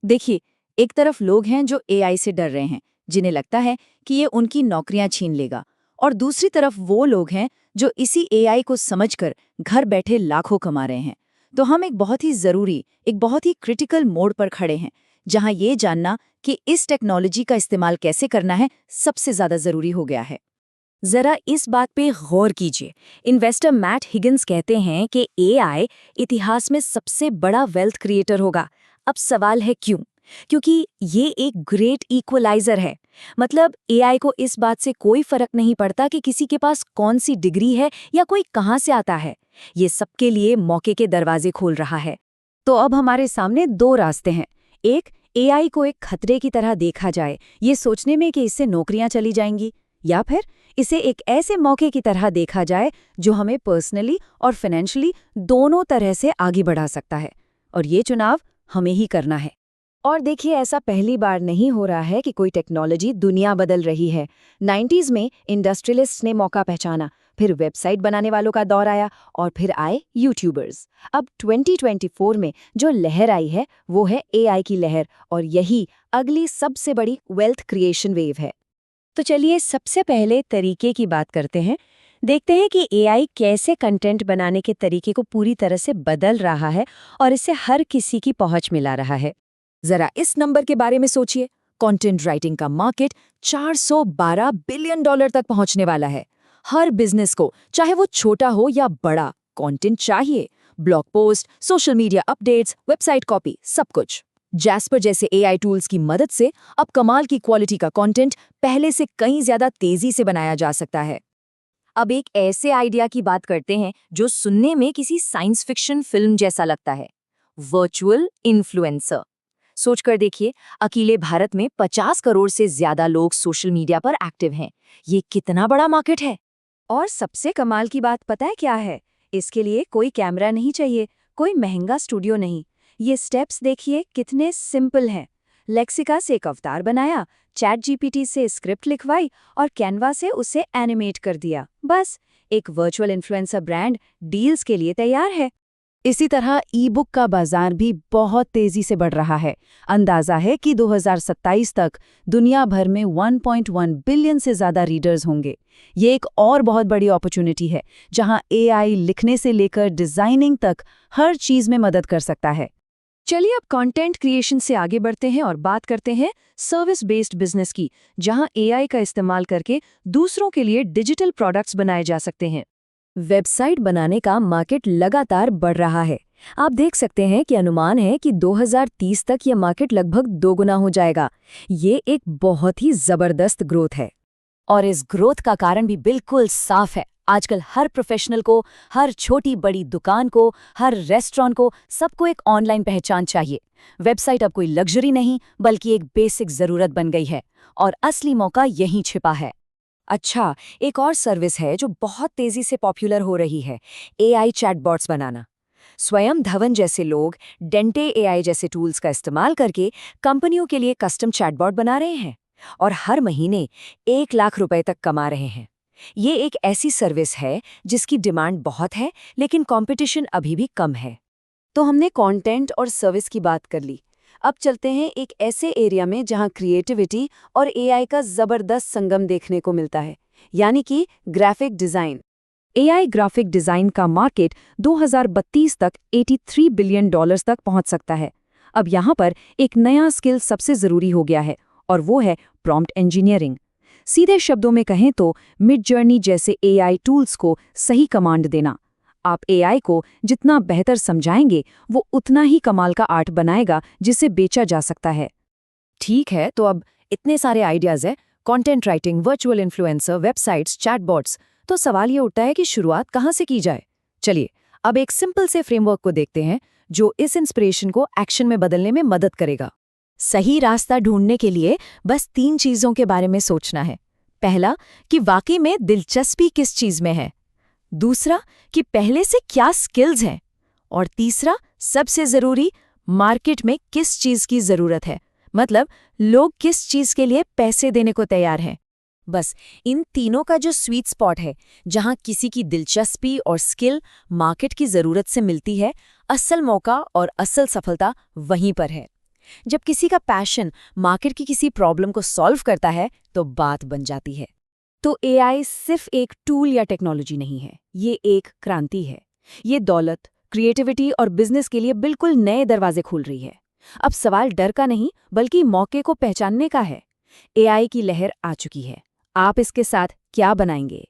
देखिए, एक तरफ लोग हैं जो एआई से डर रहे हैं, जिन्हें लगता है कि ये उनकी नौकरियां छीन लेगा, और दूसरी तरफ वो लोग हैं जो इसी एआई को समझकर घर बैठे लाखों कमा रहे हैं। तो हम एक बहुत ही जरूरी, एक बहुत ही क्रिटिकल मोड़ पर खड़े हैं, जहां ये जानना कि इस टेक्नोलॉजी का इस्तेमाल कैसे करना है सबसे ज्यादा जरूरी हो गया है। जरा इस बात पे गौर कीजिए। इन्वेस्टर मैट हिगिंस कहते हैं कि एआई इतिहास में सबसे बड़ा वेल्थ क्रिएटर होगा। अब सवाल है क्यों? क्योंकि ये एक ग्रेट इक्वलाइजर है। मतलब एआई को इस बात से कोई फर्क नहीं पड़ता कि किसी के पास कौन सी डिग्री है या कोई कहाँ से आता है। ये सबके लिए मौके के दरवाजे खोल रहा है। तो अब हमारे सामने दो रास्ते हैं। एक, एआई को एक खतरे की तरह देखा जाए, ये सोचने में कि इससे नौकरियां चली जाएंगी, या फिर इसे एक ऐसे मौके की तरह देखा जाए जो हमें पर्सनली और फाइनेंशियली दोनों तरह से आगे बढ़ा सकता है। और ये चुनाव हमें ही करना है। और देखिए, ऐसा पहली बार नहीं हो रहा है कि कोई टेक्नोलॉजी दुनिया बदल रही है। 90s में इंडस्ट्रियलिस्ट्स ने मौका पहचाना, फिर वेबसाइट बनाने वालों का दौर आया, और फिर आए यूट्यूबर्स। अब 2024 में जो लहर आई है वो है एआई की लहर, और यही अगली सबसे बड़ी वेल्थ क्रिएशन वेव है। तो चलिए सबसे पहले तरीके की बात करते हैं। देखते हैं कि एआई कैसे कंटेंट बनाने के तरीके को पूरी तरह से बदल रहा है और इससे हर किसी की पहुंच मिला रहा है। जरा इस नंबर के बारे में सोचिए। कंटेंट राइटिंग का मार्केट $412 बिलियन तक पहुंचने वाला है। हर बिजनेस को, चाहे वो छोटा हो या बड़ा, कंटेंट चाहिए। Blog post, social media updates, website copy, सब कुछ। जैस्पर जैसे एआई टूल्स की मदद से अब कमाल की क्वालिटी का कंटेंट पहले से कहीं ज्यादा तेजी से बनाया जा सकता है। अब एक ऐसे आइडिया की बात करते हैं जो सुनने में किसी साइंस फिक्शन फिल्म जैसा लगता है। Virtual influencer. सोचकर देखिए, अकेले भारत में 50 करोड़ से ज्यादा लोग सोशल मीडिया पर एक्टिव हैं। ये कितना बड़ा मार्केट है। और सबसे कमाल की बात पता है क्या है? इसके लिए कोई कैमरा नहीं चाहिए, कोई महंगा स्टूडियो नहीं। ये स्टेप्स देखिए कितने सिंपल हैं। लेक्सिका से एक अवतार बनाया, चैट जीपीटी से स्क्रिप्ट लिखवाई और कैनवा से उसे एनिमेट कर दिया। बस एक वर्चुअल इन्फ्लुएंसर ब्रांड डील्स के लिए तैयार है। इसी तरह ई बुक का बाजार भी बहुत तेजी से बढ़ रहा है। अंदाजा है कि 2027 तक दुनिया भर में 1.1 बिलियन से ज्यादा रीडर्स होंगे। ये एक और बहुत बड़ी अपॉर्चुनिटी है, जहां एआई लिखने से लेकर डिजाइनिंग तक हर चीज में मदद कर सकता है। चलिए अब कंटेंट क्रिएशन से आगे बढ़ते हैं और बात करते हैं सर्विस बेस्ड बिजनेस की, जहां एआई का इस्तेमाल करके दूसरों के लिए डिजिटल प्रोडक्ट्स बनाए जा सकते हैं। वेबसाइट बनाने का मार्केट लगातार बढ़ रहा है। आप देख सकते हैं कि अनुमान है कि 2030 तक यह मार्केट लगभग दोगुना हो जाएगा। ये एक बहुत ही जबरदस्त ग्रोथ है। और इस ग्रोथ का कारण भी बिल्कुल साफ है। आजकल हर प्रोफेशनल को, हर छोटी बड़ी दुकान को, हर रेस्टोरेंट को, सबको एक ऑनलाइन पहचान चाहिए। वेबसाइट अब कोई लग्जरी नहीं, बल्कि एक बेसिक जरूरत बन गई है, और असली मौका यहीं छिपा है। अच्छा, एक और सर्विस है जो बहुत तेजी से पॉपुलर हो रही है, एआई चैटबॉट्स बनाना। स्वयं धवन जैसे लोग डेंटे एआई जैसे टूल्स का इस्तेमाल करके कंपनियों के लिए कस्टम चैटबॉट बना रहे हैं, और हर महीने 1 लाख रुपए तक कमा रहे हैं। ये एक ऐसी सर्विस है जिसकी डिमांड बहुत है, लेकिन कंपटीशन अभी भी कम है। तो हमने कंटेंट और सर्विस की बात कर ली। अब चलते हैं एक ऐसे एरिया में जहां क्रिएटिविटी और एआई का जबरदस्त संगम देखने को मिलता है, यानी कि graphic design. AI graphic design का मार्केट 2032 तक $83 बिलियन तक पहुंच सकता है। अब यहां पर एक नया स्किल सबसे जरूरी हो गया है, और वो है प्रॉम्प्ट इंजीनियरिंग। सीधे शब्दों में कहें तो मिडजर्नी जैसे एआई टूल्स को सही कमांड देना। आप एआई को जितना बेहतर समझाएंगे, वो उतना ही कमाल का आर्ट बनाएगा जिसे बेचा जा सकता है। ठीक है, तो अब इतने सारे आइडियाज हैं, content writing, virtual influencer, websites, chatbots, तो सवाल ये उठता है कि शुरुआत कहाँ से की जाए। चलिए अब एक सिंपल से फ्रेमवर्क को देखते हैं जो इस इंस्पिरेशन को एक्शन में बदलने में मदद करेगा। सही रास्ता ढूंढने के लिए बस 3 चीजों के बारे में सोचना है। पहला, कि वाकई में दिलचस्पी किस चीज में है। दूसरा, कि पहले से क्या स्किल्स हैं। और तीसरा, सबसे जरूरी, मार्केट में किस चीज की जरूरत है, मतलब लोग किस चीज के लिए पैसे देने को तैयार हैं। बस इन तीनों का जो स्वीट स्पॉट है, जहां किसी की दिलचस्पी और स्किल मार्केट की जरूरत से मिलती है, असल मौका और असल सफलता वहीं पर है। जब किसी का पैशन मार्केट की किसी प्रॉब्लम को सॉल्व करता है तो बात बन जाती है। तो एआई सिर्फ एक टूल या टेक्नोलॉजी नहीं है, ये एक क्रांति है। ये दौलत, क्रिएटिविटी और बिजनेस के लिए बिल्कुल नए दरवाजे खोल रही है। अब सवाल डर का नहीं, बल्कि मौके को पहचानने का है। एआई की लहर आ चुकी है। आप इसके साथ क्या बनाएंगे?